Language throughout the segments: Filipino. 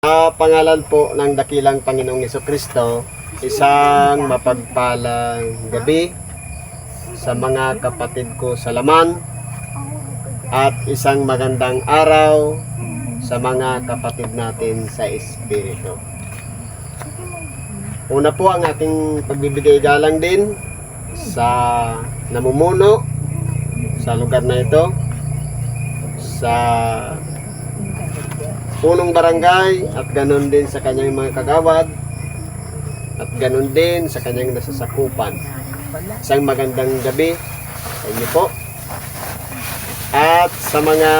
Pangalan po ng dakilang Panginoong Jesucristo, isang mapagpalang gabi sa mga kapatid ko sa laman at isang magandang araw sa mga kapatid natin sa Espiritu. Una po ang ating pagbibigay galang din sa namumuno sa lugar na ito, sa punong barangay at ganun din sa kanyang mga kagawad at ganun din sa kanyang nasasakupan. Isang magandang gabi sa inyo po. At sa mga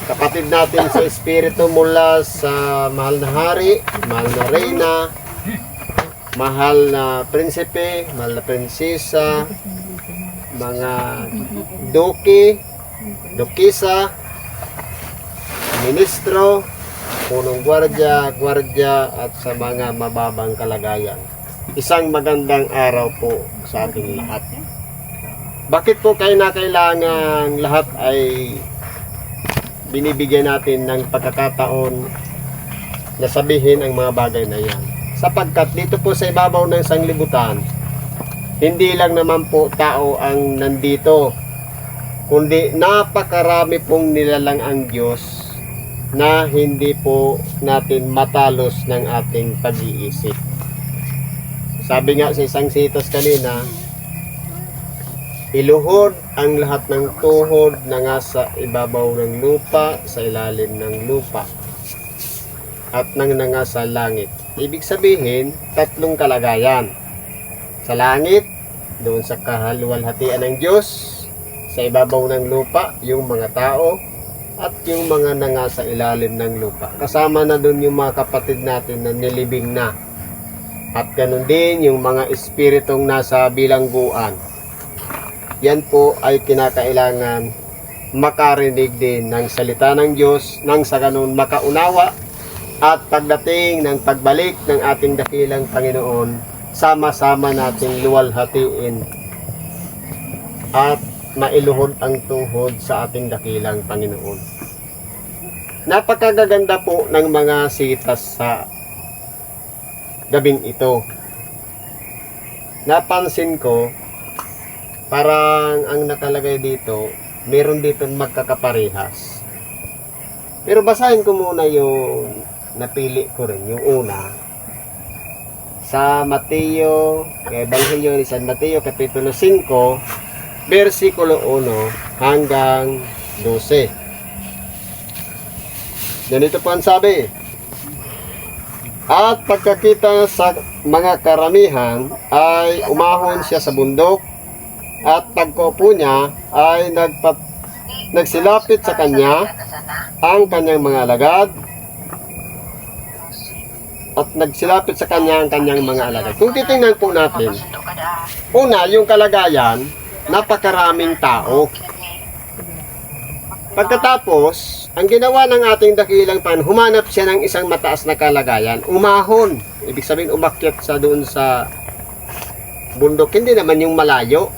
kapatid natin sa Espiritu mula sa mahal na hari, mahal na reyna, mahal na prinsipe, mahal na prinsesa, mga duki, dukisa, ministro, punong gwardya, at sa mga mababang kalagayan. Isang magandang araw po sa ating lahat. Bakit po kayo na kailangan lahat ay binibigyan natin ng pagkakataon na sabihin ang mga bagay na yan? Sapagkat dito po sa ibabaw ng sanglibutan, hindi lang naman po tao ang nandito, kundi napakarami pong nilalang ang Diyos na hindi po natin matalos ng ating pag-iisip. Sabi nga sa isang sitos kanina, iluhod ang lahat ng tuhod na nga sa ibabaw ng lupa, sa ilalim ng lupa, at nang nga sa langit. Ibig sabihin, tatlong kalagayan. Sa langit, doon sa kahaluwalhatian ng Diyos, sa ibabaw ng lupa, yung mga tao, at yung mga nanga sa ilalim ng lupa. Kasama na doon yung mga kapatid natin na nilibing na. At ganun din yung mga espiritong nasa bilangguan. Yan po ay kinakailangan makarinig din ng salita ng Diyos nang sa ganun makaunawa at pagdating ng pagbalik ng ating dakilang Panginoon, sama-sama nating luwalhatiin at mailuhod ang tuhod sa ating dakilang Panginoon. Napakagaganda po ng mga sitas sa gabing ito. Napansin ko, parang ang nakalagay dito, meron dito magkakaparehas. Pero basahin ko muna yung napili ko rin, yung una. Sa Mateo, Ebanghelyo ni San Mateo, Kapitulo 5, versikulo 1 hanggang 12. Ganito po ang sabi. At pagkakita sa mga karamihan ay umahon siya sa bundok, at pagkaupo niya ay nagsilapit sa kanya ang kanyang mga alagad, at nagsilapit sa kanya ang kanyang mga alagad. Kung titingnan po natin, una, yung kalagayan, napakaraming tao. Pagkatapos, ang ginawa ng ating dakilang Panginoon, humanap siya ng isang mataas na kalagayan. Umahon. Ibig sabihin, umakyat sa doon sa bundok. Hindi naman yung malayo.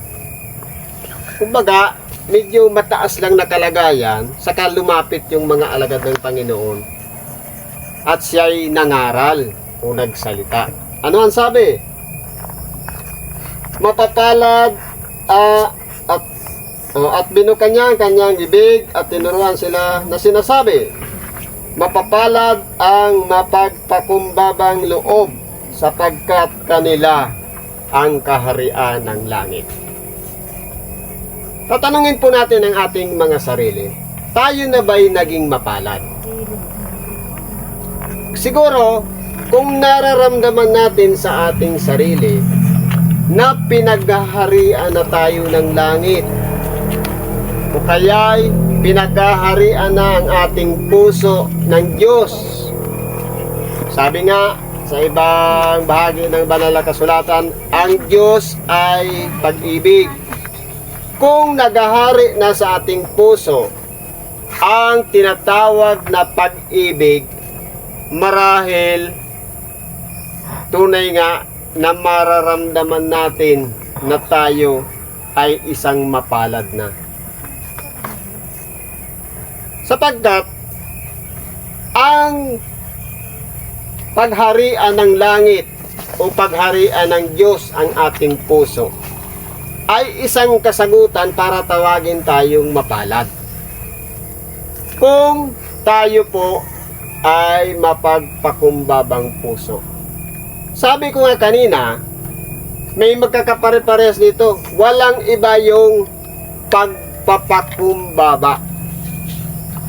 Kumbaga, medyo mataas lang na kalagayan, saka lumapit yung mga alagad ng Panginoon. At siya'y nangaral o nagsalita. Ano ang sabi? Mapapalad at binukan niya ang kanyang bibig at tinuruan sila na sinasabi, mapapalad ang mapagpakumbabang loob sapagkat kanila ang kaharian ng langit. Tatanungin po natin ang ating mga sarili, tayo na ba'y naging mapalad? Siguro, kung nararamdaman natin sa ating sarili na pinaghaharian na tayo ng langit, o kaya'y pinaghaharian na ang ating puso ng Diyos. Sabi nga sa ibang bahagi ng banal na kasulatan, ang Diyos ay pag-ibig. Kung naghahari na sa ating puso ang tinatawag na pag-ibig, marahil tunay nga na mararamdaman natin na tayo ay isang mapalad na. Sapagkat ang pagharian ng langit o pagharian ng Diyos ang ating puso, ay isang kasagutan para tawagin tayong mapalad. Kung tayo po ay mapagpakumbabang puso. Sabi ko nga kanina, may magkakapare-pares dito. Walang iba yung pagpapakumbaba.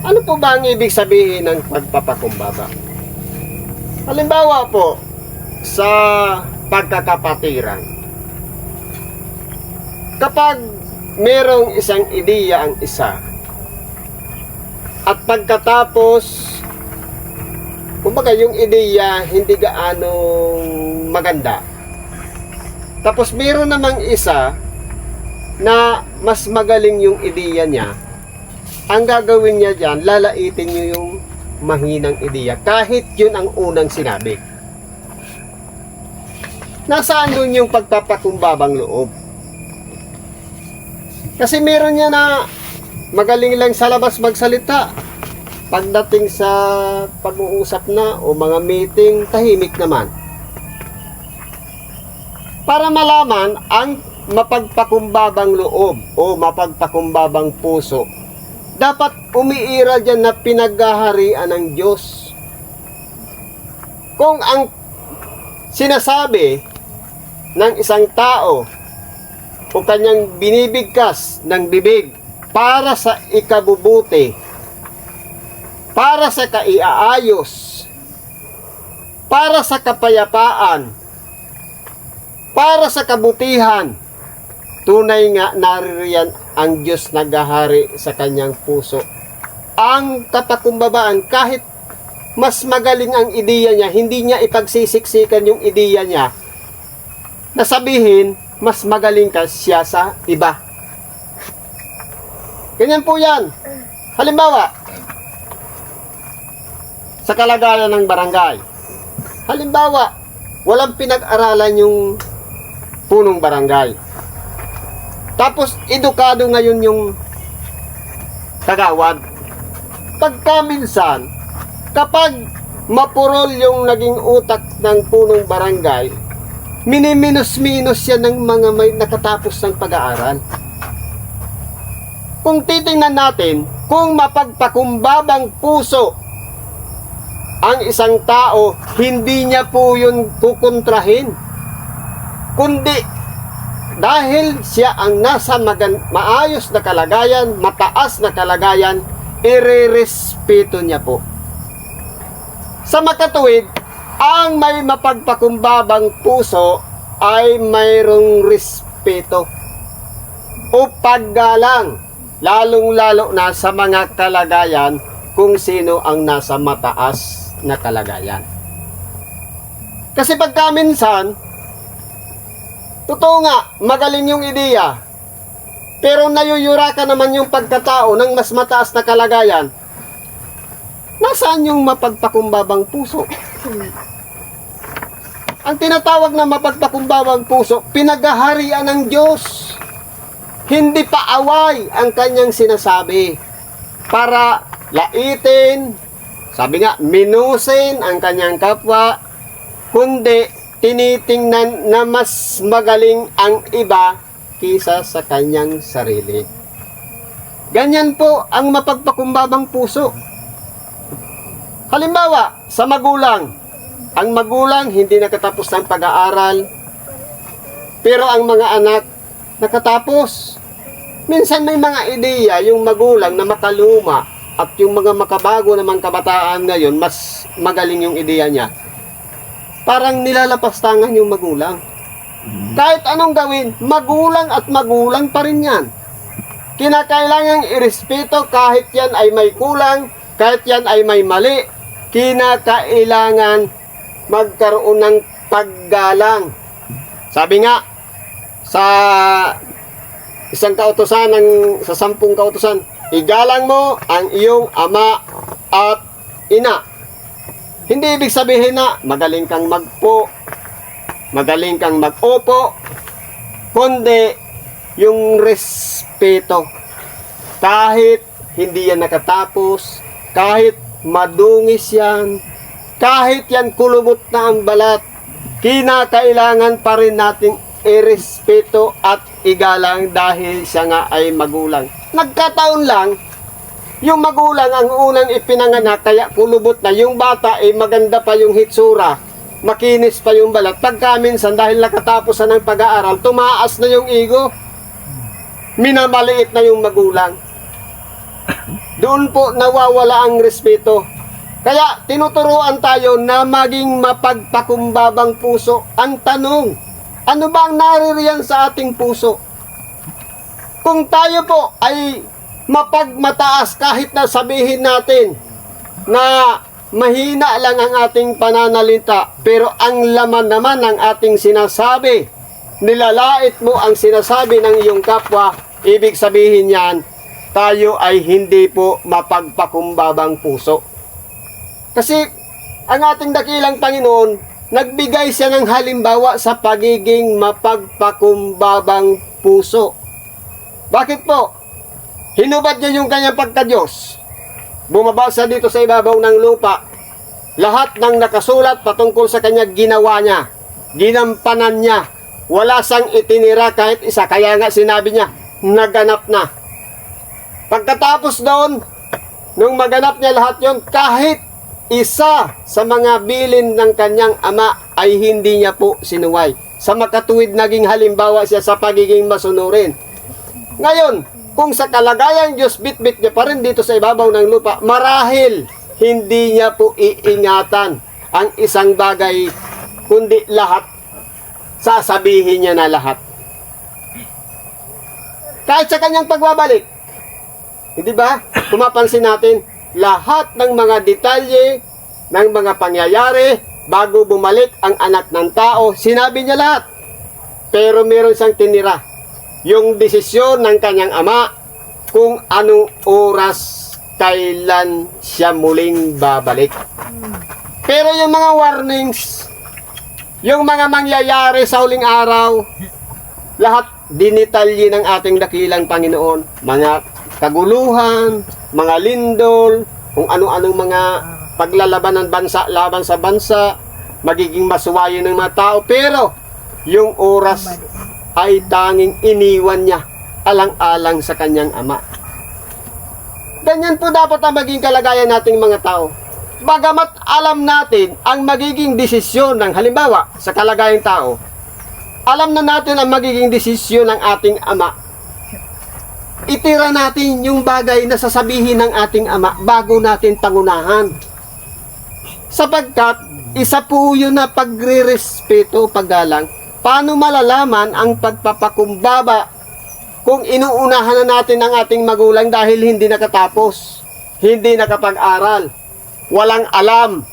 Ano po ba ang ibig sabihin ng pagpapakumbaba? Halimbawa po, sa pagkakapatiran. Kapag merong isang ideya ang isa, at pagkatapos, kumbaga yung ideya hindi gaanong maganda. Tapos meron namang isa na mas magaling yung ideya niya. Ang gagawin niya dyan, lalaitin niyo yung mahinang ideya kahit yun ang unang sinabi. Nasaan dun yung pagpapakumbabang loob? Kasi meron niya na magaling lang sa labas magsalita. Pagdating sa pag-uusap na o mga meeting, tahimik naman. Para malaman ang mapagpakumbabang loob o mapagpakumbabang puso, dapat umiiral dyan na pinaghaharian ng Diyos. Kung ang sinasabi ng isang tao o kanyang binibigkas ng bibig para sa ikabubuti, para sa kaiaayos, para sa kapayapaan, para sa kabutihan, tunay nga naririyan ang Diyos naghahari sa kanyang puso. Ang kapakumbabaan, kahit mas magaling ang ideya niya, hindi niya ipagsisiksikan yung ideya niya, na sabihin, mas magaling ka siya sa iba. Ganyan po yan. Halimbawa, sa kalagayan ng barangay. Halimbawa, walang pinag-aralan yung punong barangay. Tapos, edukado ngayon yung kagawad. Pagka minsan, kapag mapurol yung naging utak ng punong barangay, miniminus-minus yan ng mga may nakatapos ng pag-aaral. Kung titingnan natin, kung mapagpakumbabang puso ang isang tao, hindi niya po yun kukontrahin. Kundi, dahil siya ang nasa maayos na kalagayan, mataas na kalagayan, irerespeto niya po. Sa makatuwid, ang may mapagpakumbabang puso ay mayroong respeto o paggalang, lalong-lalo na sa mga kalagayan kung sino ang nasa mataas na kalagayan. Kasi pagka minsan, totoo nga, magaling yung ideya, pero nayuyura ka naman yung pagkatao ng mas mataas na kalagayan, nasaan yung mapagpakumbabang puso? Ang tinatawag na mapagpakumbabang puso, pinaghaharian ng Diyos. Hindi pa away ang kanyang sinasabi para laitin, sabi nga, minusin ang kanyang kapwa, kundi tinitingnan na mas magaling ang iba kisa sa kanyang sarili. Ganyan po ang mapagpakumbabang puso. Halimbawa, sa magulang. Ang magulang hindi nakatapos ng pag-aaral, pero ang mga anak nakatapos. Minsan may mga ideya yung magulang na makaluma at yung mga makabago naman kabataan ngayon, mas magaling yung ideya niya. Parang nilalapastangan yung magulang. Kahit anong gawin, magulang at magulang pa rin yan. Kinakailangang irespeto kahit yan ay may kulang, kahit yan ay may mali. Kinakailangan magkaroon ng paggalang. Sabi nga, sa isang kautusan, sa 10 kautusan, igalang mo ang iyong ama at ina. Hindi ibig sabihin na magaling kang magpo, magaling kang mag-opo, kundi yung respeto. Kahit hindi yan nakatapos, kahit madungis yan, kahit yan kulubot na ang balat, kinakailangan pa rin nating irespeto at igalang dahil siya nga ay magulang. Nagkataon lang, yung magulang ang unang ipinanganak, kaya kulubot na. Yung bata ay maganda pa yung hitsura, makinis pa yung balat. Pagka minsan dahil nakatapos na ng pag-aaral, tumaas na yung ego, minamaliit na yung magulang. Doon po nawawala ang respeto. Kaya tinuturuan tayo na maging mapagpakumbabang puso. Ang tanong, ano ba ang naririyan sa ating puso? Kung tayo po ay mapagmataas, kahit na sabihin natin na mahina lang ang ating pananalita, pero ang laman naman ng ating sinasabi, nilalait mo ang sinasabi ng iyong kapwa, ibig sabihin yan, tayo ay hindi po mapagpakumbabang puso. Kasi ang ating dakilang Panginoon, nagbigay siya ng halimbawa sa pagiging mapagpakumbabang puso. Bakit po? Hinubad niya yung kanyang pagka-Diyos. Bumaba siya dito sa ibabaw ng lupa. Lahat ng nakasulat patungkol sa kanya, ginawa niya. Ginampanan niya. Wala siyang itinira kahit isa. Kaya nga sinabi niya, naganap na. Pagkatapos doon, nung maganap niya lahat yon, kahit isa sa mga bilin ng kanyang ama ay hindi niya po sinuway. Sa makatuwid naging halimbawa siya sa pagiging masunurin. Ngayon, kung sa kalagayang Diyos bit-bit niya pa rin dito sa ibabaw ng lupa, marahil hindi niya po iingatan ang isang bagay, kundi lahat, sasabihin niya na lahat. Kahit sa kanyang pagbabalik, hindi ba? Kumapansin natin, lahat ng mga detalye, ng mga pangyayari, bago bumalik ang anak ng tao, sinabi niya lahat. Pero meron siyang tinira. Yung desisyon ng kanyang ama, kung anong oras, kailan siya muling babalik. Pero yung mga warnings, yung mga mangyayari sa huling araw, lahat dinitalye ng ating dakilang Panginoon. Mga kaguluhan, mga lindol, kung ano-anong mga paglalaban ng bansa, laban sa bansa, magiging masuwayo ng mga tao. Pero yung oras ay tanging iniwan niya alang-alang sa kanyang ama. Ganyan po dapat ang maging kalagayan nating mga tao. Bagamat alam natin ang magiging desisyon ng, halimbawa, sa kalagayang tao, alam na natin ang magiging desisyon ng ating ama, itira natin yung bagay na sasabihin ng ating ama bago natin pangunahan. Sapagkat, isa po yun na pagre-respeto, paggalang. Paano malalaman ang pagpapakumbaba kung inuunahan na natin ang ating magulang dahil hindi nakatapos, hindi nakapag-aral, walang alam,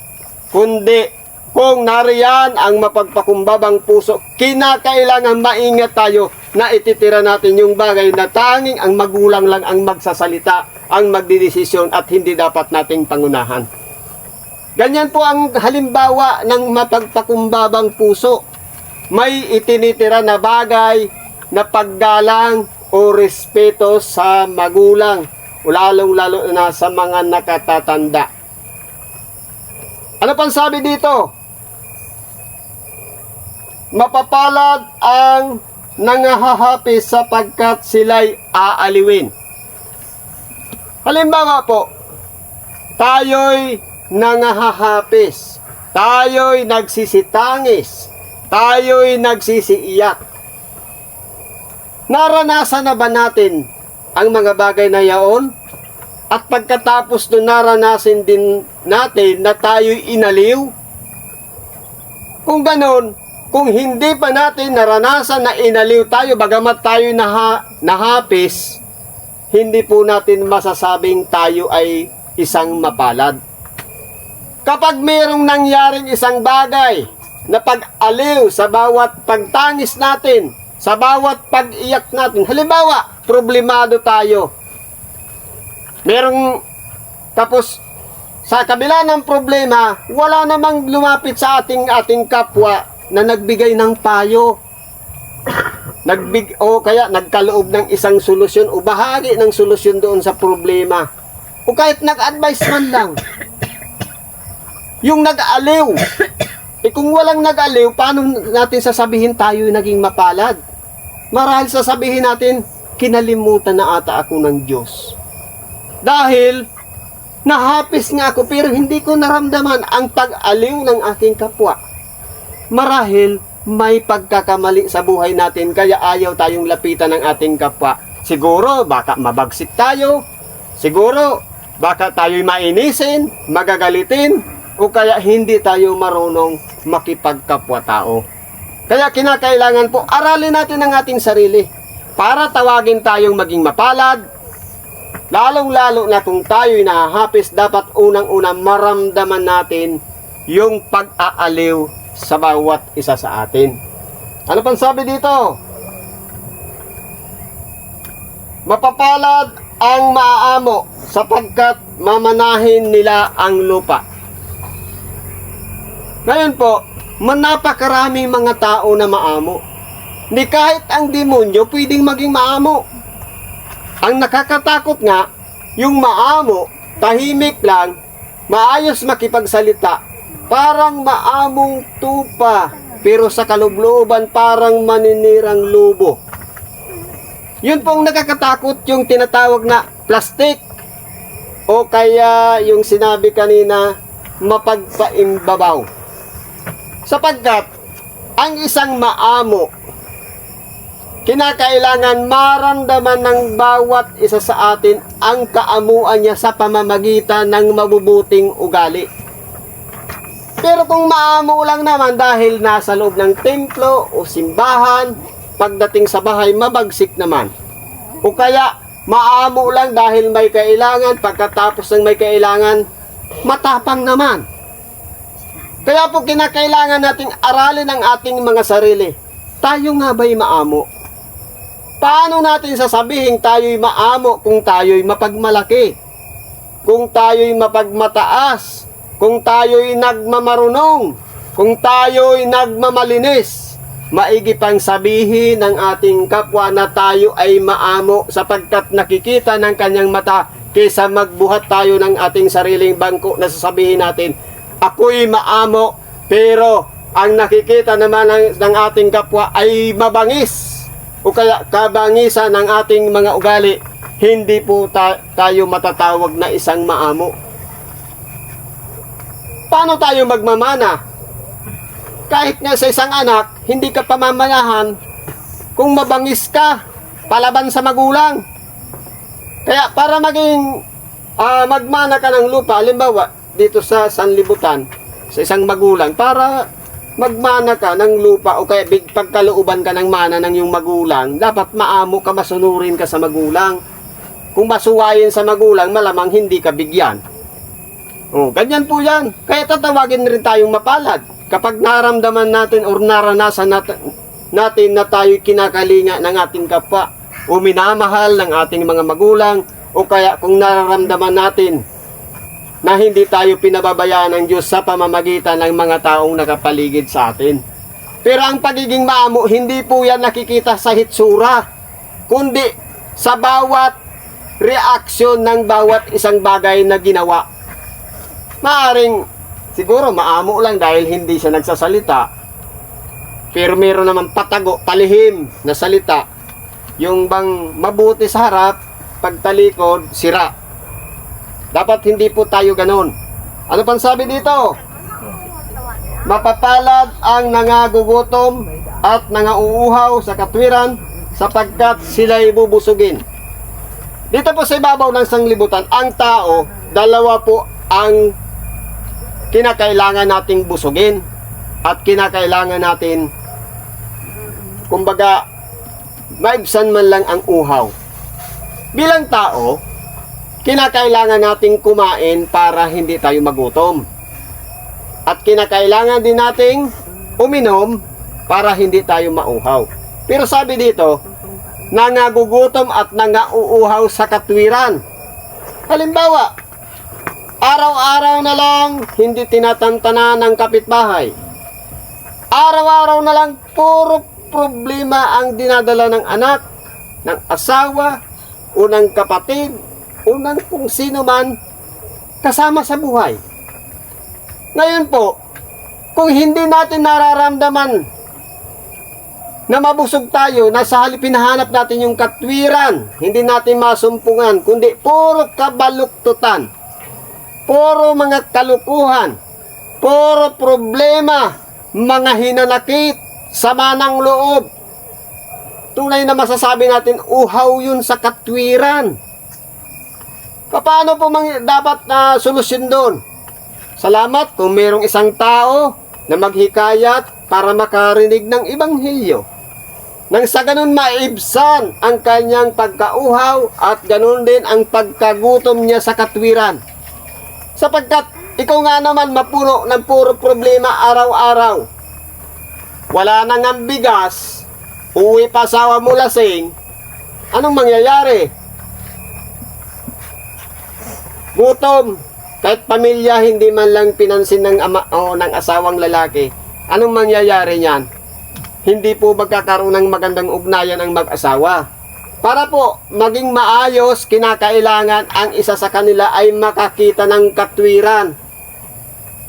kundi kung nariyan ang mapagpakumbabang puso, kinakailangan maingat tayo na ititira natin yung bagay na tanging ang magulang lang ang magsasalita, ang magdidesisyon at hindi dapat nating pangunahan. Ganyan po ang halimbawa ng mapagpakumbabang puso. May itinitira na bagay na paggalang o respeto sa magulang, lalong-lalo na sa mga nakatatanda. Ano pang sabi dito? Mapapalad ang nangahahapi sapagkat sila'y aaliwin. Halimbawa po, tayo'y nangahahapis, tayo'y nagsisitangis, tayo'y nagsisiiyak. Naranasan na ba natin ang mga bagay na yaon? At pagkatapos nung naranasan din natin na tayo'y inaliw? Kung ganon, kung hindi pa natin naranasan na inaliw tayo, bagamat tayo nahapis, hindi po natin masasabing tayo ay isang mapalad. Kapag mayroong nangyaring isang bagay na pag-aliw sa bawat pagtangis natin, sa bawat pag-iyak natin, halimbawa, problemado tayo. Merong, tapos, sa kabila ng problema, wala namang lumapit sa ating kapwa na nagbigay ng payo. O kaya nagkaloob ng isang solusyon o bahagi ng solusyon doon sa problema. O kahit nag-advise man lang. yung nag-aliw. Kung walang nag-aliw, paano natin sasabihin tayo naging mapalad? Marahil sasabihin natin, kinalimutan na ata ako ng Diyos. Dahil, nahapis nga ako pero hindi ko naramdaman ang pag-aliw ng aking kapwa. Marahil, may pagkakamali sa buhay natin kaya ayaw tayong lapitan ng ating kapwa. Siguro, baka mabagsik tayo. Siguro, baka tayo'y mainisin, magagalitin, o kaya hindi tayo marunong makipagkapwa-tao. Kaya kinakailangan po, aralin natin ang ating sarili para tawagin tayong maging mapalad. Lalong-lalo na kung tayo'y nahahapis, dapat unang-una maramdaman natin yung pag-aaliw sa bawat isa sa atin. Ano pang sabi dito? Mapapalad ang maaamo sapagkat mamanahin nila ang lupa. Ngayon po, napakaraming mga tao na maamo. Hindi kahit ang demonyo pwedeng maging maamo. Ang nakakatakot nga, yung maamo, tahimik lang, maayos makipagsalita, parang maamong tupa, pero sa kalubloban parang maninirang lobo. Yun pong nakakatakot, yung tinatawag na plastic, o kaya yung sinabi kanina, mapagpaimbabaw. Sapagkat, ang isang maamo, kinakailangan maramdaman ng bawat isa sa atin ang kaamuan niya sa pamamagitan ng mabubuting ugali. Pero kung maamo lang naman dahil nasa loob ng templo o simbahan, pagdating sa bahay, mabagsik naman. O kaya, maamo lang dahil may kailangan, pagkatapos ng may kailangan, matapang naman. Kaya po kinakailangan nating aralin ang ating mga sarili. Tayo nga ba'y maamo? Paano natin sasabihin tayo'y maamo kung tayo'y mapagmalaki? Kung tayo'y mapagmataas? Kung tayo'y nagmamarunong? Kung tayo'y nagmamalinis? Maigi pang sabihin ng ating kapwa na tayo ay maamo sapagkat nakikita ng kanyang mata kaysa magbuhat tayo ng ating sariling bangko na sasabihin natin, ako'y maamo, pero ang nakikita naman ng ating kapwa ay mabangis o kaya kabangisan ng ating mga ugali. Hindi po tayo matatawag na isang maamo. Paano tayo magmamana? Kahit nga sa isang anak, hindi ka pamamanahan kung mabangis ka, palaban sa magulang. Kaya para maging magmana ka ng lupa, halimbawa, dito sa sanlibutan, sa isang magulang, para magmana ka ng lupa o kaya pagkalooban ka ng mana ng iyong magulang, dapat maamo ka, masunurin ka sa magulang. Kung masuwayin sa magulang, malamang hindi ka bigyan. Ganyan po yan. Kaya tatawagin rin tayong mapalad. Kapag naramdaman natin o naranasan natin na tayo kinakalinga ng ating kapwa o minamahal ng ating mga magulang, o kaya kung nararamdaman natin na hindi tayo pinababayaan ng Diyos sa pamamagitan ng mga taong nakapaligid sa atin. Pero ang pagiging maamo, hindi po yan nakikita sa hitsura, kundi sa bawat reaksyon ng bawat isang bagay na ginawa. Maaring siguro maamo lang dahil hindi siya nagsasalita, pero meron naman patago, palihim na salita. Yung bang mabuti sa harap, pagtalikod, sira. Dapat hindi po tayo ganon. Ano pang sabi dito? Mapapalad ang nangagugutom at nangauuhaw sa katwiran sapagkat sila'y bubusugin. Dito po sa ibabaw ng sanglibutan, ang tao, dalawa po ang kinakailangan nating busugin at kinakailangan natin, kumbaga, maibsan man lang ang uhaw. Bilang tao, kinakailangan nating kumain para hindi tayo magutom. At kinakailangan din nating uminom para hindi tayo mauhaw. Pero sabi dito, nangagugutom at nangauuhaw sa katwiran. Halimbawa, araw-araw na lang hindi tinatantana ng kapitbahay. Araw-araw na lang puro problema ang dinadala ng anak, ng asawa, o ng kapatid, o ng kung sino man kasama sa buhay. Ngayon po, kung hindi natin nararamdaman na mabusog tayo, na sa halip hinahanap natin yung katwiran, hindi natin masumpungan, kundi puro kabaluktutan, puro mga kalukuhan, puro problema, mga hinanakit, sama ng loob. Tunay na masasabi natin, uhaw yun sa katwiran. Paano po dapat na solusyon doon? Salamat kung mayroong isang tao na maghikayat para makarinig ng Ebanghelyo. Nang sa ganun maibsan ang kanyang pagkauhaw at ganun din ang pagkagutom niya sa katwiran. Sapagkat ikaw nga naman mapuno ng puro problema araw-araw. Wala nang ang bigas, uwi pa asawa mo lasing, anong mangyayari? Gutom, kahit pamilya hindi man lang pinansin ng ama o ng asawang lalaki, anong mangyayari niyan? Hindi po magkakaroon ng magandang ugnayan ang mag-asawa. Para po maging maayos, kinakailangan ang isa sa kanila ay makakita ng katwiran.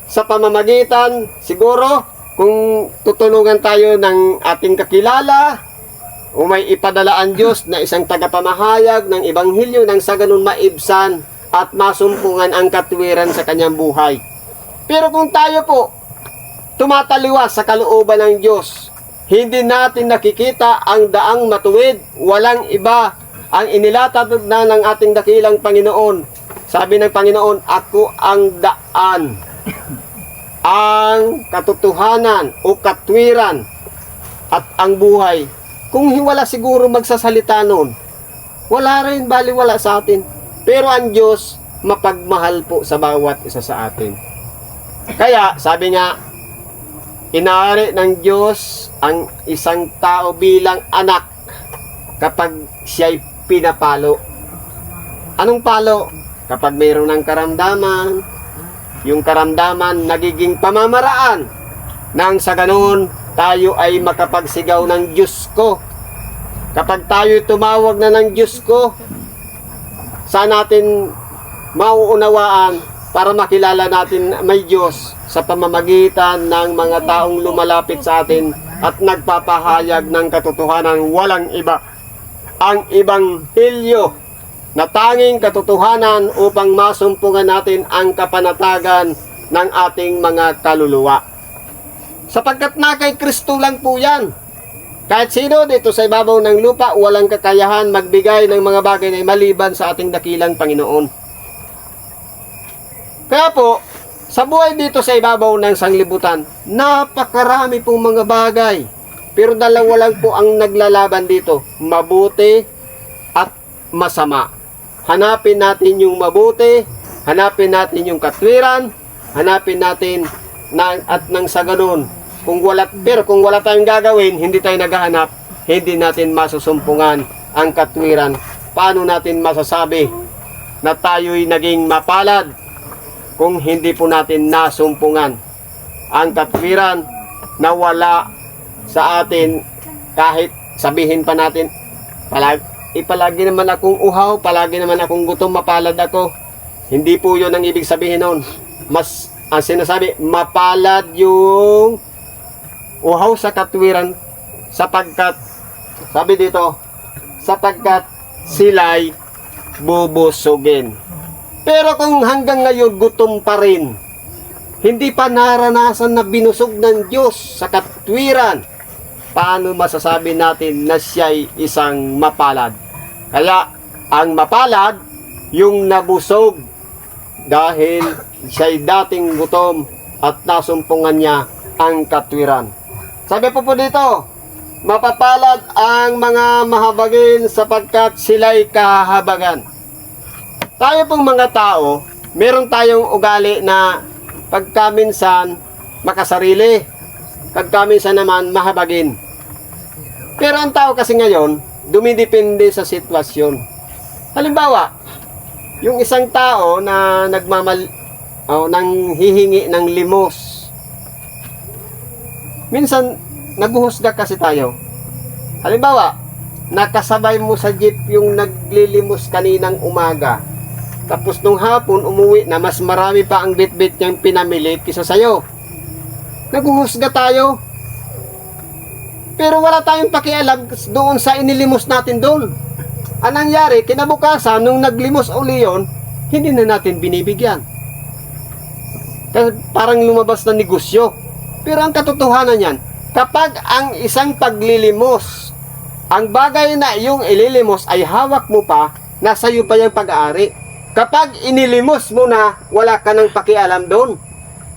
Sa pamamagitan, siguro, kung tutulungan tayo ng ating kakilala, o may ipadala ang Diyos na isang tagapamahayag ng Ebanghelyo nang sa ganun maibsan at masumpungan ang katwiran sa kanyang buhay. Pero kung tayo po tumataliwas sa kalooban ng Diyos, hindi natin nakikita ang daang matuwid, walang iba ang inilatag na ng ating dakilang Panginoon. Sabi ng Panginoon, ako ang daan, ang katotohanan o katwiran at ang buhay. Kung wala siguro magsasalita nun, wala rin baliwala sa atin. Pero ang Diyos mapagmahal po sa bawat isa sa atin. Kaya sabi nga, inaari ng Diyos ang isang tao bilang anak kapag siya'y pinapalo. Anong palo? Kapag mayroon ng karamdaman, yung karamdaman nagiging pamamaraan nang sa ganoon tayo ay makapagsigaw ng Diyos ko. Kapag tayo tumawag na ng Diyos ko, saan natin mauunawaan para makilala natin may Diyos sa pamamagitan ng mga taong lumalapit sa atin at nagpapahayag ng katotohanan, walang iba. Ang Ebanghelyo na tanging katotohanan upang masumpungan natin ang kapanatagan ng ating mga kaluluwa. Sapagkat na kay Kristo lang po yan. Kahit sino dito sa ibabaw ng lupa, walang kakayahan magbigay ng mga bagay na maliban sa ating dakilang Panginoon. Kaya po, sa buhay dito sa ibabaw ng sanglibutan, napakarami pong mga bagay. Pero dalawa lang po ang naglalaban dito, mabuti at masama. Hanapin natin yung mabuti, hanapin natin yung katwiran, hanapin natin at nang sa ganun, kung wala tayong gagawin, hindi tayo naghahanap, hindi natin masusumpungan ang katwiran. Paano natin masasabi na tayo'y naging mapalad kung hindi po natin nasumpungan ang katwiran na wala sa atin? Kahit sabihin pa natin, palagi naman akong uhaw, palagi naman akong gutom, mapalad ako. Hindi po yun ang ibig sabihin nun. Mas ang sinasabi, mapalad yung uhaw sa katwiran, sapagkat, sabi dito, sapagkat sila'y bubusugin. Pero kung hanggang ngayon gutom pa rin, hindi pa naranasan na binusog ng Diyos sa katwiran, paano masasabi natin na siya'y isang mapalad? Kaya, ang mapalad, yung nabusog dahil siya'y dating gutom at nasumpungan niya ang katwiran. Sabi po dito, mapapalad ang mga mahabagin sapagkat sila'y kahabagan. Tayo pong mga tao, meron tayong ugali na pagkaminsan makasarili, pagkaminsan naman mahabagin. Pero ang tao kasi ngayon, dumidepende sa sitwasyon. Halimbawa, yung isang tao na nang hihingi ng limos. Minsan, naghuhusga kasi tayo. Halimbawa, nakasabay mo sa jeep yung naglilimos kaninang umaga. Tapos nung hapon, umuwi na mas marami pa ang bit-bit niyang pinamili kisa sa'yo. Naguhusga tayo. Pero wala tayong pakialam doon sa inilimos natin doon. Anong nangyari, kinabukasan, nung naglimos uli yun, hindi na natin binibigyan. Kasi parang lumabas na negosyo. Pero ang katotohanan yan, kapag ang isang paglilimos, ang bagay na iyong ililimos ay hawak mo pa, nasa iyo pa yung pag-aari. Kapag inilimos mo na, wala ka ng pakialam doon.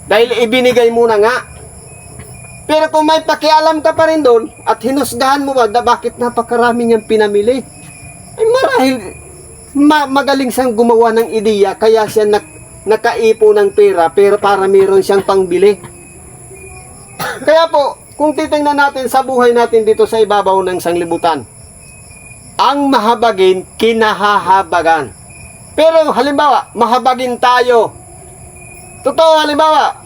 Dahil ibinigay mo na nga. Pero kung may pakialam ka pa rin doon, at hinusgahan mo ba, bakit napakarami niyang pinamili? Ay marahil, magaling siyang gumawa ng ideya, kaya siya nakaipo ng pera, pero para meron siyang pangbili. Kaya po, kung titingnan natin sa buhay natin dito sa ibabaw ng sanglibutan, ang mahabagin, kinahahabagan. Pero halimbawa, mahabagin tayo. Totoo, halimbawa,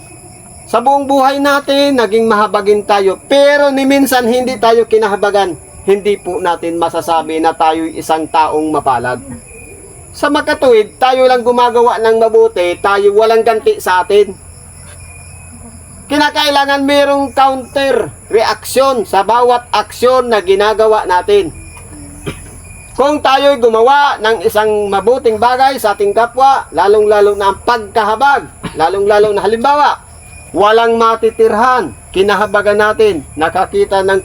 sa buong buhay natin, naging mahabagin tayo. Pero ni minsan, hindi tayo kinahabagan. Hindi po natin masasabi na tayo isang taong mapalad. Sa makatuwid, tayo lang gumagawa ng mabuti, tayo walang ganti sa atin. Kinakailangan mayroong counter reaksyon sa bawat aksyon na ginagawa natin. Kung tayo'y gumawa ng isang mabuting bagay sa ating kapwa, lalong-lalo na ang pagkahabag, lalong-lalo na halimbawa, walang matitirhan, kinahabagan natin, nakakita ng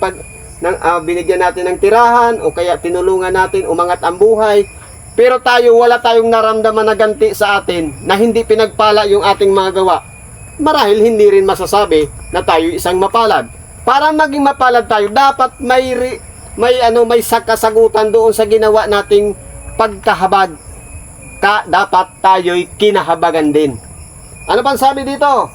binigyan natin ng tirahan o kaya tinulungan natin umangat ang buhay, pero wala tayong naramdaman na ganti sa atin na hindi pinagpala yung ating mga gawa. Marahil hindi rin masasabi na tayo isang mapalad. Para maging mapalad tayo, dapat may kasagutan doon sa ginawa nating pagkahabag. Dapat tayo'y kinahabagan din. Ano pang sabi dito?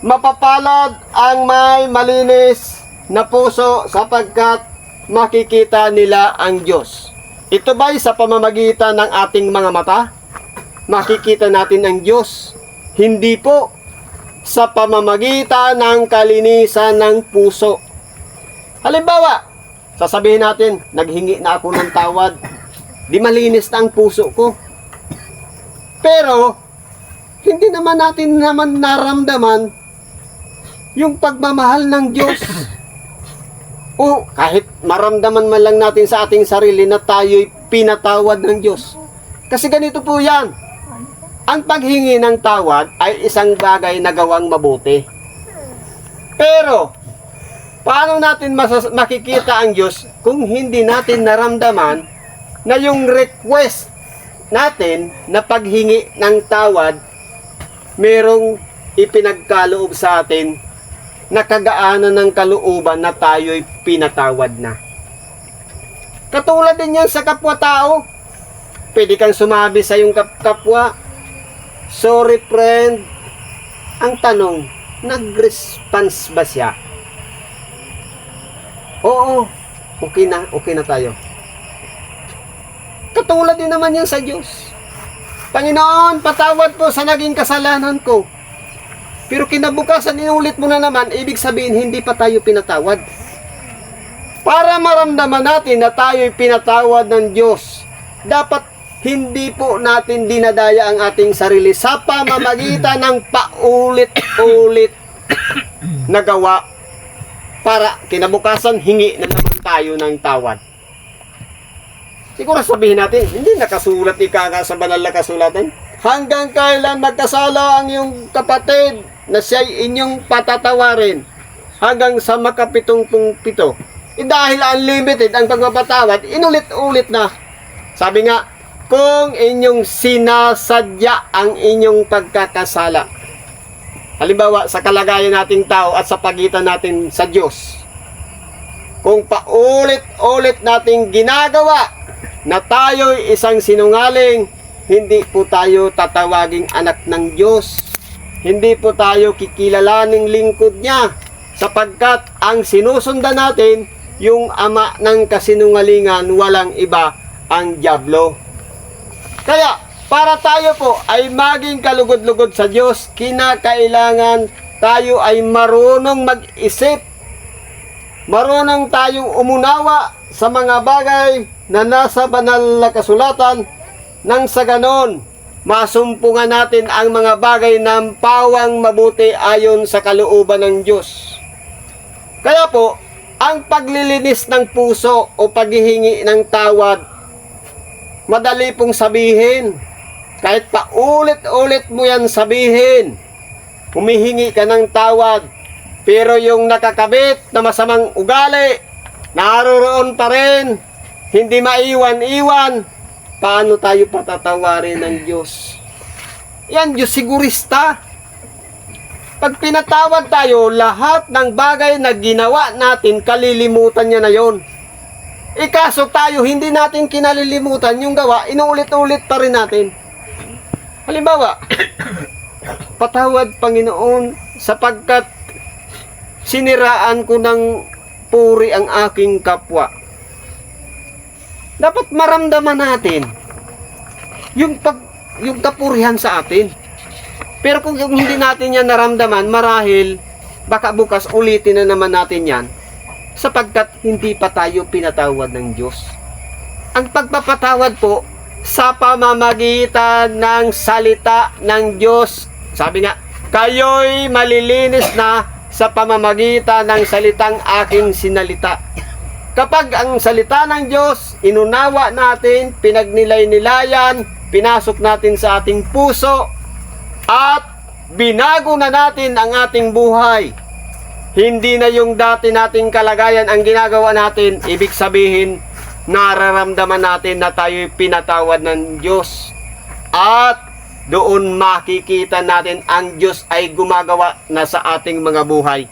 Mapapalad ang may malinis na puso sapagkat makikita nila ang Diyos. Ito ba'y sa pamamagitan ng ating mga mata? Makikita natin ang Diyos. Hindi po sa pamamagitan ng kalinisan ng puso. Halimbawa, sasabihin natin, naghingi na ako ng tawad. Di malinis na ang puso ko. Pero, hindi naman natin naramdaman yung pagmamahal ng Diyos. O kahit maramdaman man lang natin sa ating sarili na tayo'y pinatawad ng Diyos. Kasi ganito po yan. Ang paghingi ng tawad ay isang bagay na gawang mabuti. Pero, paano natin makikita ang Diyos kung hindi natin naramdaman na yung request natin na paghingi ng tawad, merong ipinagkaloob sa atin na kagaanan ng kalooban na tayo'y pinatawad na. Katulad din yan sa kapwa-tao. Pwede kang sumabi sa iyong kapwa, sorry friend. Ang tanong, nag-response ba siya? Oo, okay na tayo. Katulad din naman yan sa Diyos. Panginoon, patawad po sa naging kasalanan ko. Pero kinabukasan, inulit mo na naman, ibig sabihin, hindi pa tayo pinatawad. Para maramdaman natin na tayo'y pinatawad ng Diyos, dapat hindi po natin dinadaya ang ating sarili sa pamamagitan ng paulit-ulit na gawa para kinabukasan hingi na naman tayo ng tawad. Siguro sabihin natin, hindi nakasulat sa banal na kasulatan. Hanggang kailan magkasala ang iyong kapatid na siya'y inyong patatawarin hanggang sa makapitungpung-pito. Dahil unlimited ang pagpapatawad, inulit-ulit na. Sabi nga, kung inyong sinasadya ang inyong pagkakasala. Halimbawa, sa kalagayan nating tao at sa pagitan natin sa Diyos. Kung paulit-ulit nating ginagawa na tayo'y isang sinungaling, hindi po tayo tatawaging anak ng Diyos. Hindi po tayo kikilalaning lingkod niya. Sapagkat ang sinusundan natin, yung ama ng kasinungalingan, walang iba, ang dyablo. Kaya, para tayo po ay maging kalugod-lugod sa Diyos, kinakailangan tayo ay marunong mag-isip. Marunong tayong umunawa sa mga bagay na nasa banal na kasulatan nang sa ganon, masumpungan natin ang mga bagay ng pawang mabuti ayon sa kalooban ng Diyos. Kaya po, ang paglilinis ng puso o paghihingi ng tawad, madali pong sabihin. Kahit pa ulit-ulit mo yan sabihin, humihingi ka ng tawad, pero yung nakakabit na masamang ugali, naroon pa rin, hindi maiwan-iwan, paano tayo patatawarin ng Diyos? Yan, Diyos sigurista. Pag pinatawad tayo, lahat ng bagay na ginawa natin, kalilimutan niya na yon. Ikaso tayo, hindi natin kinalilimutan yung gawa, inuulit-ulit pa rin natin. Halimbawa, patawad Panginoon sapagkat siniraan ko ng puri ang aking kapwa. Dapat maramdaman natin yung kapurihan sa atin. Pero kung hindi natin yan naramdaman, marahil baka bukas ulitin na naman natin yan sapagkat hindi pa tayo pinatawad ng Diyos. Ang pagpapatawad po sa pamamagitan ng salita ng Diyos. Sabi nga, kayo'y malilinis na sa pamamagitan ng salitang aking sinalita. Kapag ang salita ng Diyos, inunawa natin, pinagnilay-nilayan, pinasok natin sa ating puso, at binago na natin ang ating buhay. Hindi na yung dati nating kalagayan ang ginagawa natin, ibig sabihin, nararamdaman natin na tayo'y pinatawad ng Diyos. At doon makikita natin ang Diyos ay gumagawa na sa ating mga buhay.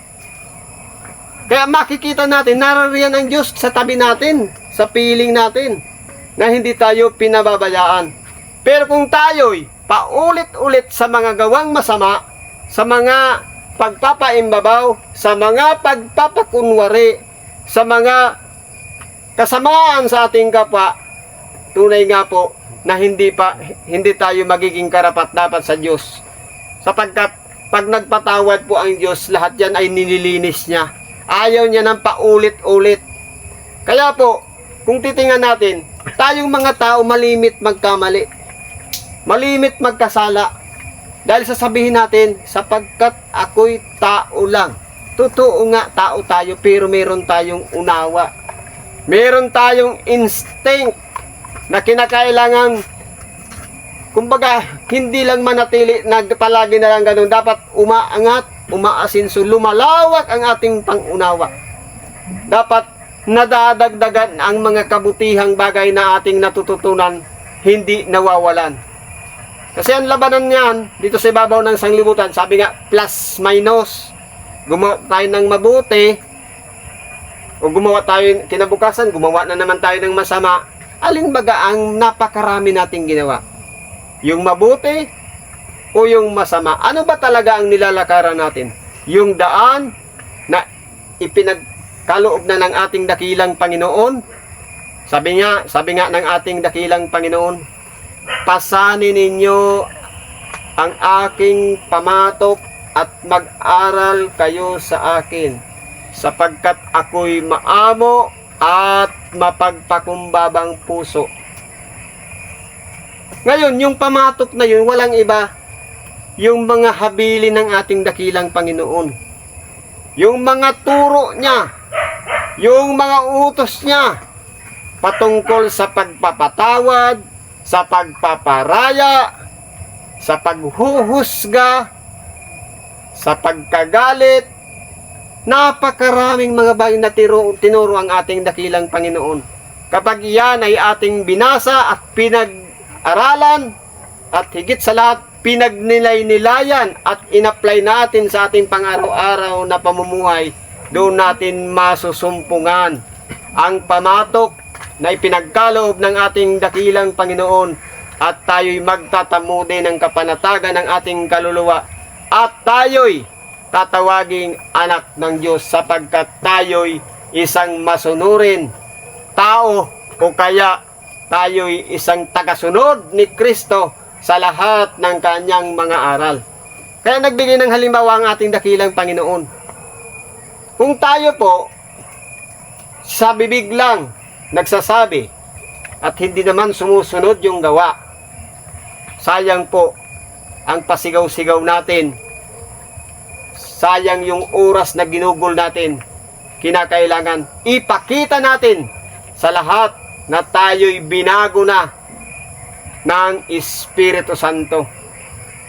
Kaya makikita natin, narariyan ang Diyos sa tabi natin, sa piling natin, na hindi tayo pinababayaan. Pero kung tayo'y paulit-ulit sa mga gawang masama, sa mga pagpapaimbabaw, sa mga pagpapakunwari, sa mga kasamaan sa ating kapwa, tunay nga po na hindi tayo magiging karapat-dapat sa Diyos. Sapagkat pag nagpatawad po ang Diyos, lahat yan ay nililinis niya. Ayaw niya ng paulit-ulit. Kaya po, kung titingnan natin, tayong mga tao malimit magkamali. Malimit magkasala. Dahil sasabihin natin, sapagkat ako'y tao lang. Totoo nga, tao tayo, pero meron tayong unawa. Meron tayong instinct na kinakailangan, kumbaga, hindi lang manatili na palagi na lang ganun. Dapat umaangat, umaasinso, lumalawak ang ating pangunawa. Dapat nadadagdagan ang mga kabutihang bagay na ating natututunan, hindi nawawalan. Kasi ang labanan niyan, dito sa ibabaw ng sanglibutan, sabi nga, plus, minus. Gumawa tayo ng mabuti, o gumawa tayo, kinabukasan, gumawa na naman tayo ng masama. Alin baga ang napakarami nating ginawa? Yung mabuti o yung masama? Ano ba talaga ang nilalakaran natin? Yung daan na ipinagkaloob na ng ating dakilang Panginoon? Sabi nga ng ating dakilang Panginoon, pasanin ninyo ang aking pamatok at mag-aral kayo sa akin, sapagkat ako'y maamo at mapagpakumbabang puso. Ngayon, yung pamatok na yun, walang iba, yung mga habilin ng ating dakilang Panginoon. Yung mga turo niya, yung mga utos niya, patungkol sa pagpapatawad, sa pagpaparaya, sa paghuhusga, sa pagkagalit. Napakaraming mga bagay na tinuro ang ating dakilang Panginoon. Kapag yan ay ating binasa at pinag-aralan, at higit sa lahat, pinagnilay-nilayan at in-apply natin sa ating pang-araw-araw na pamumuhay, doon natin masusumpungan ang pamatok na ipinagkaloob ng ating dakilang Panginoon, at tayo'y magtatamo din ng kapanatagan ng ating kaluluwa, at tayo'y tatawaging anak ng Diyos, sapagkat tayo'y isang masunurin tao, o kaya tayo'y isang tagasunod ni Kristo sa lahat ng kanyang mga aral. Kaya nagbigay ng halimbawa ang ating dakilang Panginoon. Kung tayo po sa bibig lang nagsasabi at hindi naman sumusunod yung gawa, sayang po ang pasigaw-sigaw natin. Sayang yung oras na ginugol natin. Kinakailangan ipakita natin sa lahat na tayo'y binago na ng Espiritu Santo.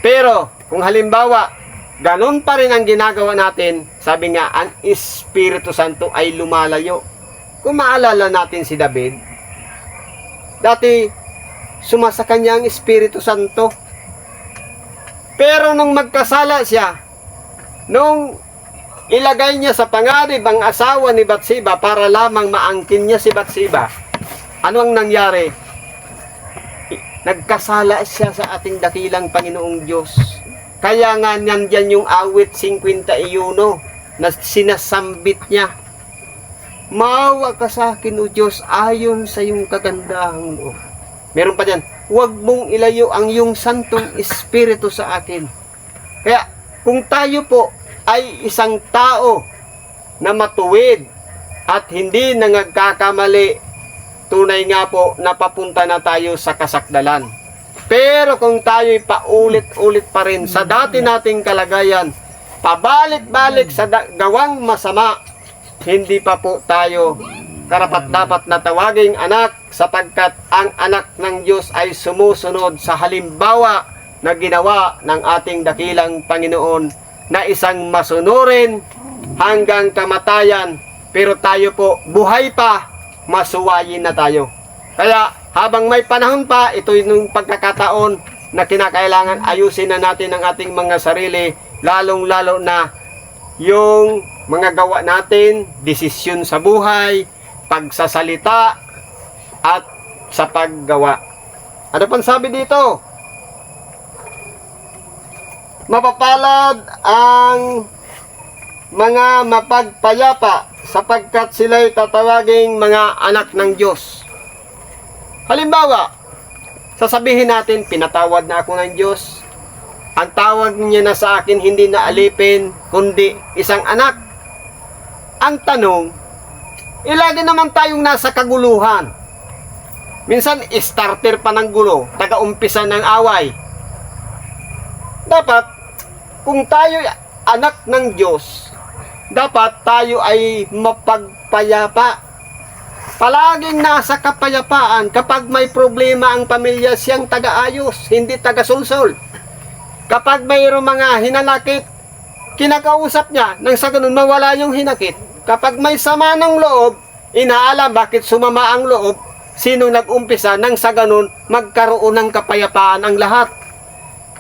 Pero kung halimbawa, ganun pa rin ang ginagawa natin, sabi nga, ang Espiritu Santo ay lumalayo. Kung maalala natin si David, dati sumasa kanya ang Espiritu Santo. Pero nung magkasala siya, nung ilagay niya sa panganib ang asawa ni Bathsheba para lamang maangkin niya si Bathsheba, ano ang nangyari? Nagkasala siya sa ating dakilang Panginoong Diyos. Kaya nga nandyan yung awit 51 na sinasambit niya. Maawa ka sa akin, O Diyos, ayon sa iyong kagandahang loob. Meron pa dyan, huwag mong ilayo ang iyong Santong Espiritu sa akin. Kaya kung tayo po ay isang tao na matuwid at hindi nagkakamali, tunay nga po napapunta na tayo sa kasakdalan. Pero kung tayo'y paulit-ulit pa rin sa dati nating kalagayan, pabalik-balik sa gawang masama, hindi pa po tayo karapat-dapat na tawaging anak, sapagkat ang anak ng Diyos ay sumusunod sa halimbawa na ginawa ng ating dakilang Panginoon na isang masunurin hanggang kamatayan. Pero tayo po, buhay pa, masuwayin na tayo. Kaya habang may panahon pa, ito yung pagkakataon na kinakailangan ayusin na natin ang ating mga sarili, lalong-lalo na yung mga gawa natin, desisyon sa buhay, pagsasalita, at sa paggawa. Ano pang sabi dito? Mapapalad ang mga mapagpayapa sapagkat sila'y tatawaging mga anak ng Diyos. Halimbawa, sasabihin natin, pinatawad na ako ng Diyos. Ang tawag niya na sa akin hindi na alipin, kundi isang anak. Ang tanong, ilagi naman tayong nasa kaguluhan. Minsan, starter pa ng gulo, taga-umpisa ng away. Dapat, kung tayo anak ng Diyos, dapat tayo ay mapagpayapa. Palaging nasa kapayapaan. Kapag may problema ang pamilya, siyang taga-ayos, hindi taga-sulsol. Kapag mayroong mga hinanakit, kinakausap niya, nang sa ganun mawala yung hinakit. Kapag may sama ng loob, inaalam bakit sumama ang loob, sino nag-umpisa, nang sa ganun magkaroon ng kapayapaan ang lahat.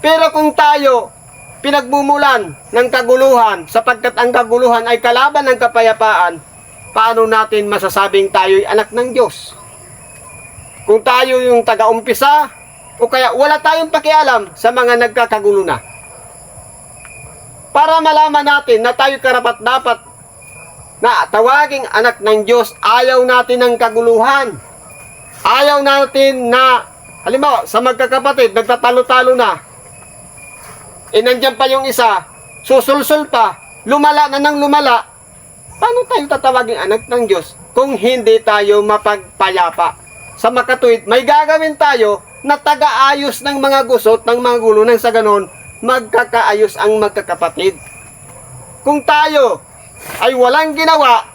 Pero kung tayo pinagmumulan ng kaguluhan, sapagkat ang kaguluhan ay kalaban ng kapayapaan, paano natin masasabing tayo'y anak ng Diyos? Kung tayo yung taga-umpisa, o kaya wala tayong pakialam sa mga nagkakagulo na. Para malaman natin na tayo karapat-dapat na tawaging anak ng Diyos, ayaw natin ng kaguluhan. Ayaw natin na, halimbawa, sa magkakapatid, nagtatalo-talo na, nandiyan pa yung isa, susulsul pa, lumala na ng lumala, paano tayo tatawaging anak ng Diyos kung hindi tayo mapagpayapa? Sa makatuwid, may gagawin tayo na taga-ayos ng mga gusot, ng mga gulo, nang sa ganon, magkakaayos ang magkakapatid. Kung tayo ay walang ginawa,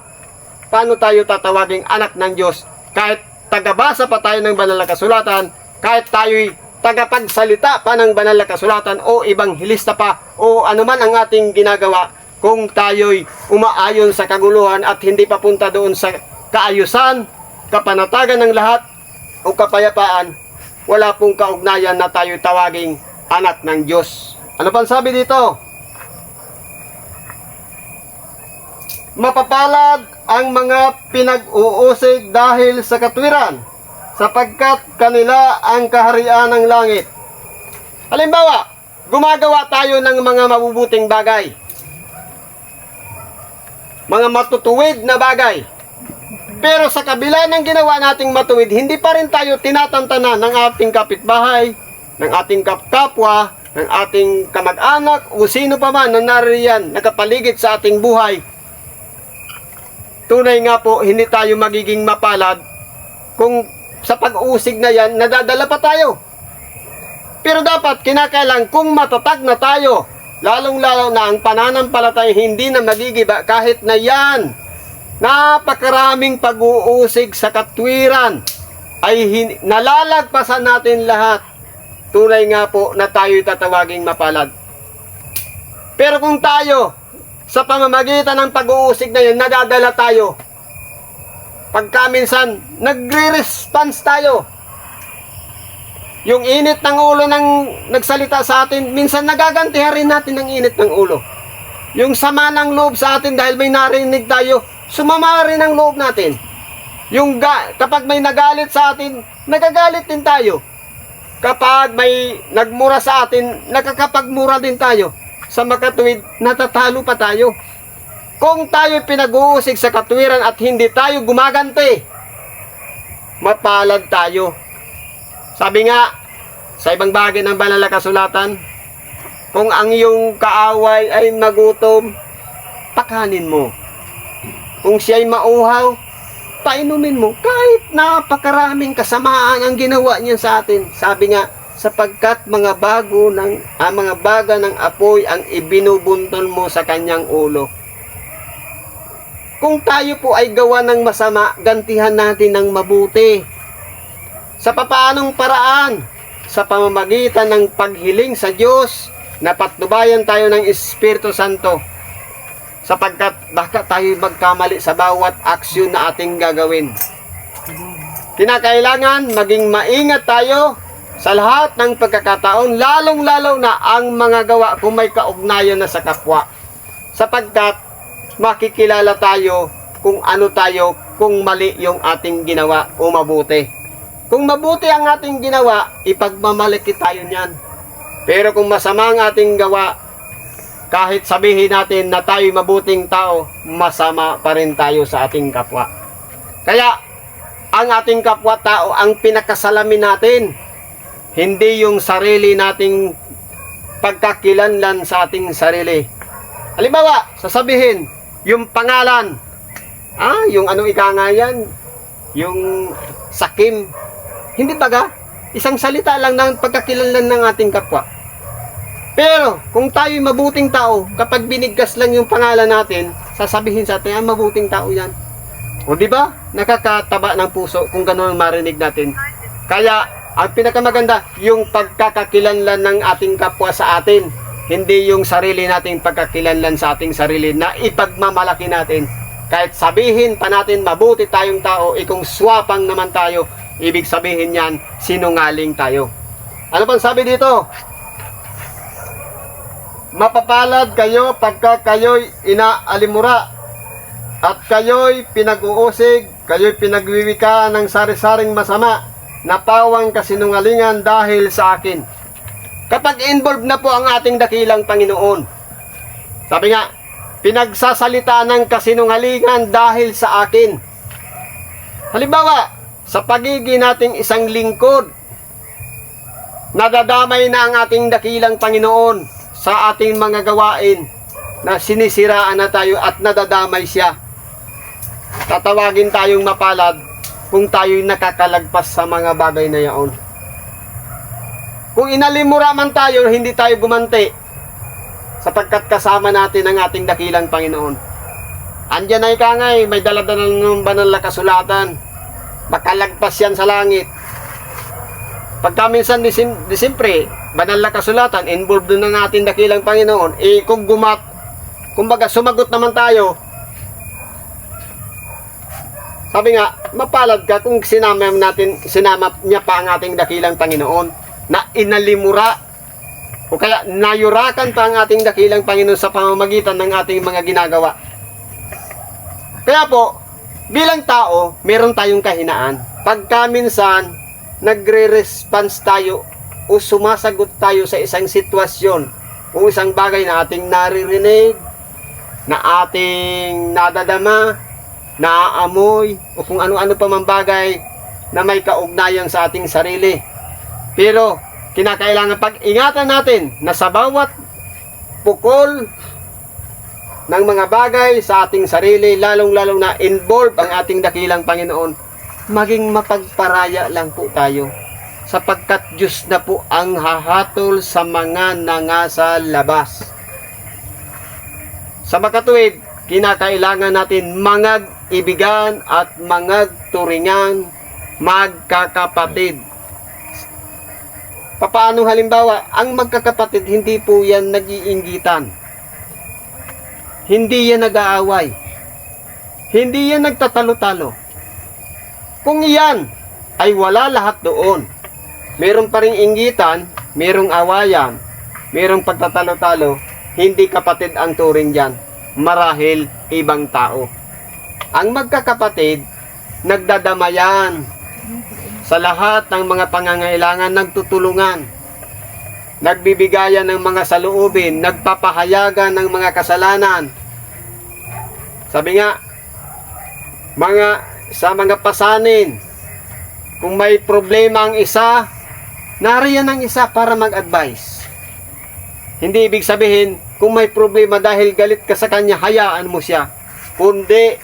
paano tayo tatawaging anak ng Diyos? Kahit tagabasa pa tayo ng banal na kasulatan, kahit tayo'y tagapagsalita pa ng banal na kasulatan o ibanghilista pa o anuman ang ating ginagawa, kung tayo'y umaayon sa kaguluhan at hindi papunta doon sa kaayusan, kapanatagan ng lahat o kapayapaan, wala pong kaugnayan na tayo tawaging anak ng Diyos. Ano pang sabi dito? Mapapalad ang mga pinag-uusig dahil sa katwiran, sapagkat kanila ang kaharian ng langit. Halimbawa, gumagawa tayo ng mga mabubuting bagay, mga matutuwid na bagay. Pero sa kabila ng ginawa nating matuwid, hindi pa rin tayo tinatantanan ng ating kapitbahay, ng ating kapwa, ng ating kamag-anak, o sino pa man na nariyan, nakapaligid sa ating buhay. Tunay nga po, hindi tayo magiging mapalad kung sa pag-uusig na yan, nadadala pa tayo. Pero dapat kinakailangan kung matatag na tayo, lalong-lalo na ang pananampalataya hindi na magigiba kahit na yan, napakaraming pag-uusig sa katwiran ay nalalagpasan natin lahat. Tunay nga po na tayo'y tatawaging mapalad. Pero kung tayo, sa pamamagitan ng pag-uusig na yun, nadadala tayo, pagka minsan, nagre-response tayo. Yung init ng ulo ng nagsalita sa atin, minsan nagagantihan rin natin ang init ng ulo. Yung sama ng loob sa atin dahil may narinig tayo, sumama rin ang loob natin. Kapag may nagalit sa atin, nagagalit din tayo. Kapag may nagmura sa atin, nakakapagmura din tayo. Sa makatuwid, natatalo pa tayo. Kung tayo pinag-uusig sa katwiran at hindi tayo gumaganti, mapalad tayo. Sabi nga, sa ibang bagay ng banal na kasulatan, kung ang iyong kaaway ay magutom, pakanin mo. Kung siya'y mauhaw, painumin mo. Kahit napakaraming kasamaan ang ginawa niya sa atin. Sabi nga, sapagkat mga baga ng apoy ang ibinubuntun mo sa kanyang ulo. Kung tayo po ay gawa ng masama, gantihan natin ng mabuti. Sa papaanong paraan? Sa pamamagitan ng paghiling sa Diyos, na patnubayan tayo ng Espiritu Santo. Sapagkat baka tayo magkamali sa bawat aksyon na ating gagawin. Kinakailangan maging maingat tayo sa lahat ng pagkakataon, lalong-lalo na ang mga gawa kung may kaugnayan na sa kapwa. Sapagkat makikilala tayo kung ano tayo, kung mali yung ating ginawa o mabuti. Kung mabuti ang ating ginawa, ipagmamalaki tayo niyan. Pero kung masama ang ating gawa, kahit sabihin natin na tayo mabuting tao, masama pa rin tayo sa ating kapwa. Kaya, ang ating kapwa-tao ang pinakasalamin natin. Hindi yung sarili nating pagkakilanlan sa ating sarili. Halimbawa, sasabihin, yung pangalan, yung ano ika nga yan, yung sakim. Hindi baga, isang salita lang ng pagkakilanlan ng ating kapwa. Pero, kung tayo'y mabuting tao, kapag binigkas lang yung pangalan natin, sasabihin sa atin, mabuting tao yan. O di ba? Nakakataba ng puso kung gano'n marinig natin. Kaya, ang pinakamaganda, yung pagkakakilanlan ng ating kapwa sa atin. Hindi yung sarili nating pagkakilanlan sa ating sarili na ipagmamalaki natin. Kahit sabihin pa natin mabuti tayong tao, kung swapang naman tayo, ibig sabihin yan, sinungaling tayo. Ano pang sabi dito? Mapapalad kayo pagka kayo'y inaalimura at kayo'y pinag-uusig, kayo'y pinagwiwika ng sari-saring masama na pawang kasinungalingan dahil sa akin. Kapag involved na po ang ating dakilang Panginoon, sabi nga, pinagsasalita ng kasinungalingan dahil sa akin. Halimbawa, sa pagiging nating isang lingkod, nadadamay na ang ating dakilang Panginoon sa ating mga gawain na sinisiraan na tayo at nadadamay siya. Tatawagin tayong mapalad kung tayo'y nakakalagpas sa mga bagay na yaon. Kung inalimura man tayo, hindi tayo gumanti sapagkat kasama natin ang ating dakilang Panginoon. Andyan ay kangay, may daladala ng banal na kasulatan. Makalagpas yan sa langit. Pagka minsan siyempre, banal na kasulatan, involved na natin dakilang Panginoon, kumbaga sumagot naman tayo. Sabi nga, mapalad ka kung sinama niya pa ang ating dakilang Panginoon na inalimura o kaya nayurakan pa ang ating dakilang Panginoon sa pamamagitan ng ating mga ginagawa. Kaya po, bilang tao, meron tayong kahinaan. Pagka minsan, nagre-response tayo o sumasagot tayo sa isang sitwasyon o isang bagay na ating naririnig, na ating nadadama, naaamoy, o kung ano-ano pa man bagay na may kaugnayan sa ating sarili. Pero, kinakailangan pag-ingatan natin na sa bawat pukol ng mga bagay sa ating sarili, lalong-lalong na involved ang ating dakilang Panginoon, maging mapagparaya lang po tayo. sapagkat Diyos na po ang hahatol sa mga nangasa labas. Sa makatuwid, kinakailangan natin mangag-ibigan at mangag-turingan, magkakapatid. Paano halimbawa, ang magkakapatid, hindi po yan nag-iinggitan. Hindi yan nag-aaway. Hindi yan nagtatalo-talo. Kung iyan ay wala lahat doon, meron pa ring inggitan, merong awayan, merong pagtatalo-talo, hindi kapatid ang turing dyan. Marahil ibang tao. Ang magkakapatid, nagdadamayan sa lahat ng mga pangangailangan, nagtutulungan, nagbibigayan ng mga saloobin, nagpapahayagan ng mga kasalanan. Sabi nga, sa mga pasanin, kung may problema ang isa, nariyan ang isa para mag-advise. Hindi ibig sabihin, kung may problema dahil galit ka sa kanya, hayaan mo siya. Kundi,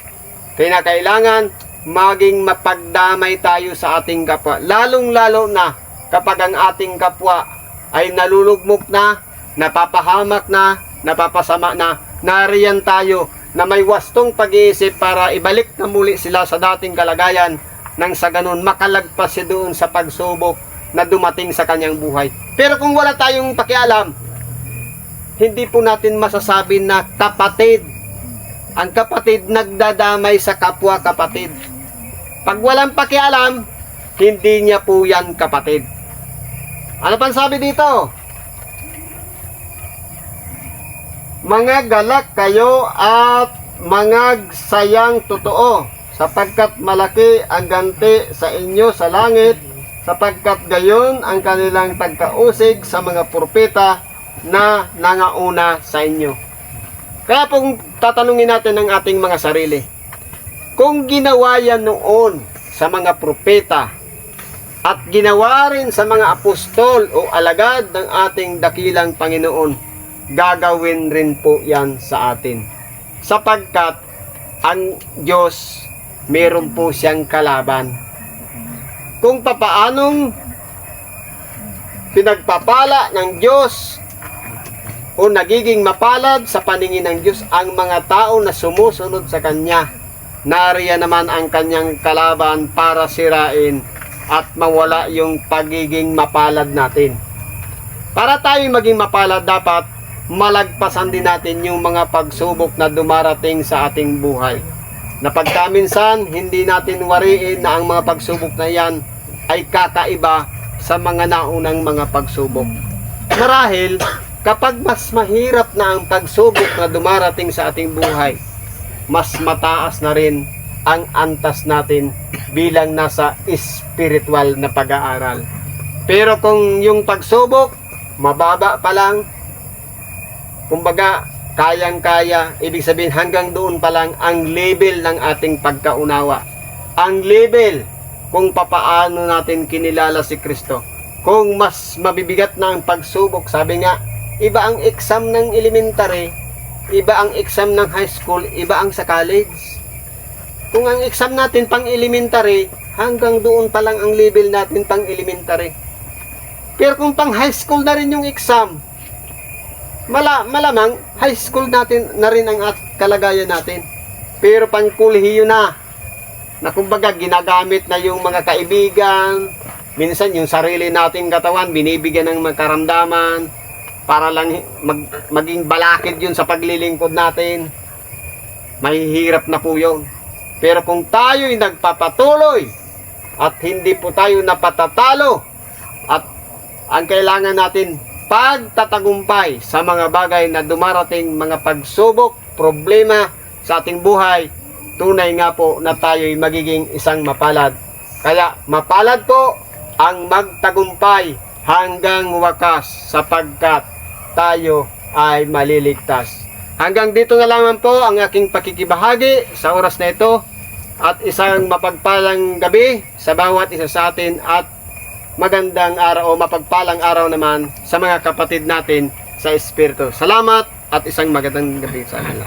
kinakailangan maging mapagdamay tayo sa ating kapwa. Lalong-lalo na kapag ang ating kapwa ay nalulugmok na, napapahamak na, napapasama na, nariyan tayo na may wastong pag-iisip para ibalik na muli sila sa dating kalagayan nang sa ganun makalagpas siya doon sa pagsubok na dumating sa kanyang buhay. Pero kung wala tayong pakialam, hindi po natin masasabi na kapatid. Ang kapatid nagdadamay sa kapwa kapatid. Pag walang pakialam, hindi niya po yan kapatid. Ano pang sabi dito? Mga galak kayo at mga sayang totoo, sapagkat malaki ang ganti sa inyo sa langit, sapagkat gayon ang kanilang pagkausig sa mga propeta na nangauna sa inyo. Kaya kung tatanungin natin ang ating mga sarili, kung ginawa yan noon sa mga propeta at ginawa rin sa mga apostol o alagad ng ating dakilang Panginoon, gagawin rin po yan sa atin. Sapagkat ang Diyos, meron po siyang kalaban. Kung papaanong pinagpapala ng Diyos o nagiging mapalad sa paningin ng Diyos ang mga tao na sumusunod sa Kanya, nariyan naman ang Kanyang kalaban para sirain at mawala yung pagiging mapalad natin. Para tayo maging mapalad, dapat malagpasan din natin yung mga pagsubok na dumarating sa ating buhay. Na pagkaminsan, hindi natin wariin na ang mga pagsubok na yan ay kakaiba sa mga naunang mga pagsubok. Marahil, kapag mas mahirap na ang pagsubok na dumarating sa ating buhay, mas mataas na rin ang antas natin bilang nasa spiritual na pag-aaral. Pero kung yung pagsubok, mababa pa lang, kumbaga, kayang-kaya, ibig sabihin hanggang doon pa lang ang level ng ating pagkaunawa. Ang level kung papaano natin kinilala si Kristo. Kung mas mabibigat na ang pagsubok, sabi nga, iba ang exam ng elementary, iba ang exam ng high school, iba ang sa college. Kung ang exam natin pang elementary, hanggang doon pa lang ang level natin pang elementary. Pero kung pang high school na rin yung exam, malamang high school natin na rin ang kalagayan natin. Pero pang kolehiyo na kumbaga ginagamit na yung mga kaibigan, minsan yung sarili nating katawan binibigyan ng magkaramdaman para lang maging balakid yun sa paglilingkod natin. Mahihirap na po yun. Pero kung tayo'y nagpapatuloy at hindi po tayo napatatalo, at ang kailangan natin pagtatagumpay sa mga bagay na dumarating, mga pagsubok, problema sa ating buhay, tunay nga po na tayo'y magiging isang mapalad. Kaya mapalad po ang magtagumpay hanggang wakas, sapagkat tayo ay maliligtas. Hanggang dito na lamang po ang aking pakikibahagi sa oras na ito, at isang mapagpalang gabi sa bawat isa sa atin, at magandang araw o mapagpalang araw naman sa mga kapatid natin sa Espiritu. Salamat at isang magandang gabi sa kanila.